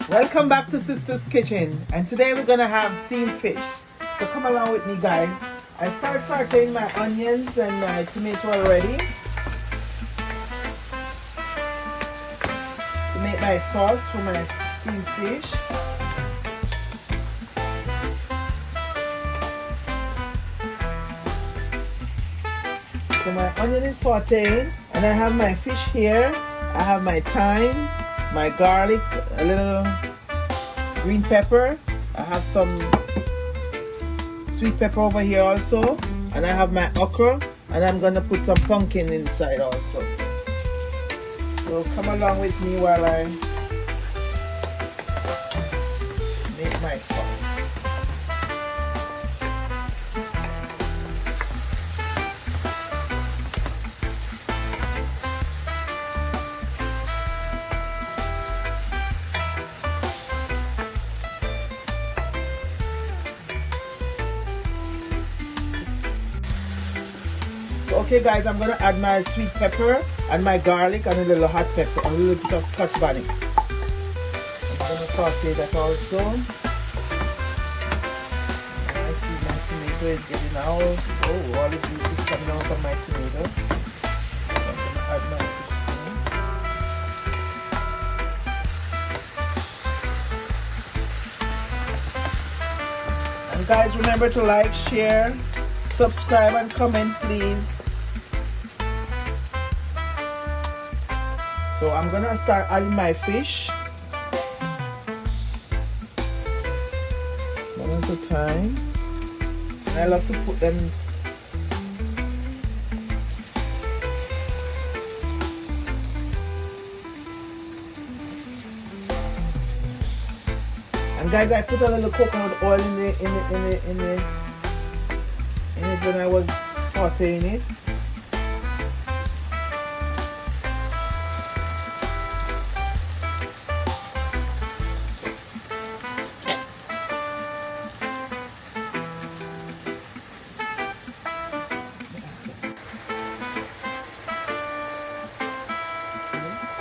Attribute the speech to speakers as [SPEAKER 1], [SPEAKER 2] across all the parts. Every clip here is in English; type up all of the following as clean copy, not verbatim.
[SPEAKER 1] Welcome back to Sister's Kitchen, and today we're gonna have steamed fish. So come along with me, guys. I start sauteing my onions and my tomato already to make my sauce for my steamed fish. So my onion is sauteing, and I have my fish here. I have my thyme, my garlic, a little green pepper. I have some sweet pepper over here also, and I have my okra, and I'm gonna put some pumpkin inside also. So come along with me while I make my sauce. Okay guys, I'm gonna add my sweet pepper and my garlic and a little hot pepper and a little bit of Scotch bonnet. I'm gonna saute that also. I see my tomato is getting out. Oh, all the juice is coming out of my tomato. I'm gonna add my fish soon. And guys, remember to like, share, subscribe and comment please. So I'm gonna start adding my fish one at a time. I love to put them and guys, I put a little coconut oil in it when I was sauteing it.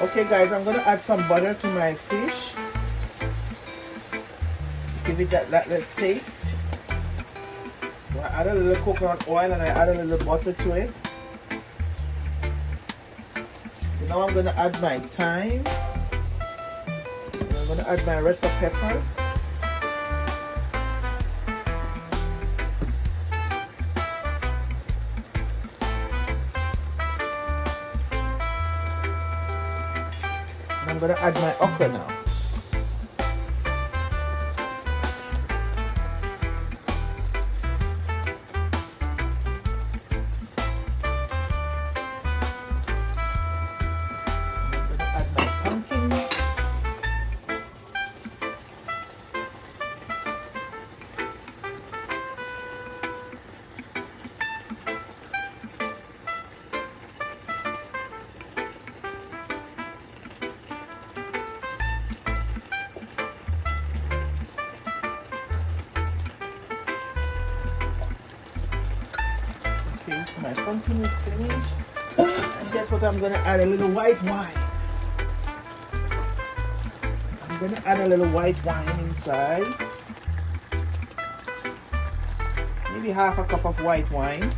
[SPEAKER 1] Okay guys, I'm gonna add some butter to my fish. Give it that little taste. So I add a little coconut oil and I add a little butter to it. So now I'm gonna add my thyme. And I'm gonna add my rest of peppers. I'm going to add my okra now. I'm going to add my pumpkin. Okay, so my pumpkin is finished. And guess what? I'm going to add a little white wine. I'm going to add a little white wine inside. Maybe half a cup of white wine.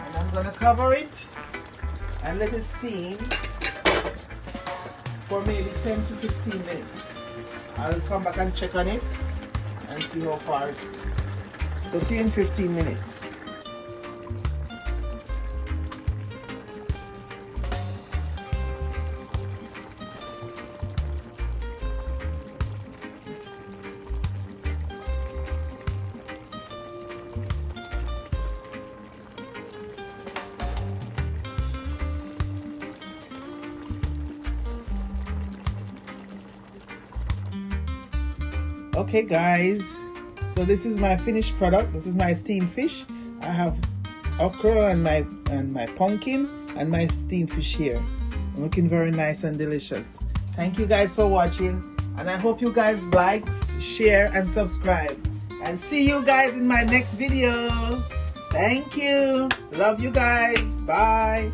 [SPEAKER 1] And I'm going to cover it and let it steam for maybe 10 to 15 minutes. I'll come back and check on it and see how far it is. So see you in 15 minutes. Okay guys, so this is my finished product. This is my steamed fish. I have okra and my pumpkin and my steamed fish here. Looking very nice and delicious. Thank you guys for watching, and I hope you guys like, share and subscribe. And see you guys in my next video. Thank you. Love you guys. Bye.